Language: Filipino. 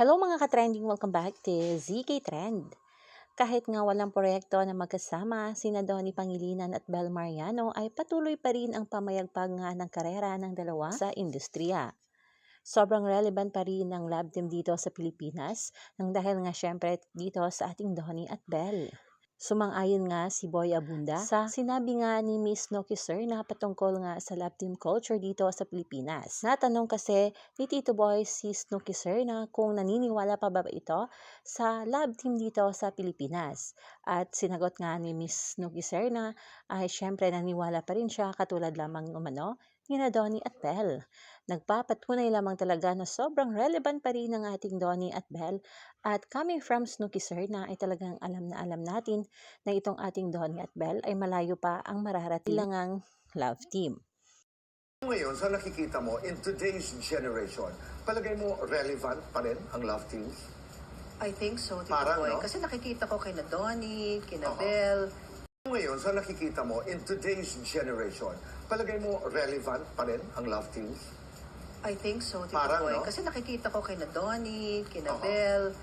Hello mga ka-trending, welcome back to ZK Trend. Kahit nga walang proyekto na magkasama, sina Donnie Pangilinan at Bel Mariano ay patuloy pa rin ang pamayagpag nga ng karera ng dalawa sa industriya. Sobrang relevant pa rin ang love team dito sa Pilipinas nang dahil nga syempre dito sa ating Donnie at Bel. Sumang-ayon nga si Boy Abunda sa sinabi nga ni Miss Noki Sir na patungkol nga sa love team culture dito sa Pilipinas. Natanong kasi ni Tito Boy si Snooki Sir na kung naniniwala pa ba ito sa love team dito sa Pilipinas. At sinagot nga ni Miss Snooki Sir na ay syempre naniwala pa rin siya katulad lamang umano ni Donnie at Bel. Nagpapatunay lamang talaga na sobrang relevant pa rin ang ating Donnie at Bel. At coming from Snooki Sir na ay talagang alam na alam natin na itong ating Donnie at Bel ay malayo pa ang mararating lang ang love team. Ngayon, sa nakikita mo, in today's generation, palagay mo relevant pa rin ang love teams? I think so, Tito Parang, Boy. no? Kasi nakikita ko kina Donnie, kina Aha. Bel. Ngayon, sa nakikita mo, in today's generation, palagay mo relevant pa rin ang love teams? I think so, Tito Parang, Boy. no? Kasi nakikita ko kina Donnie, kina Aha. Bel.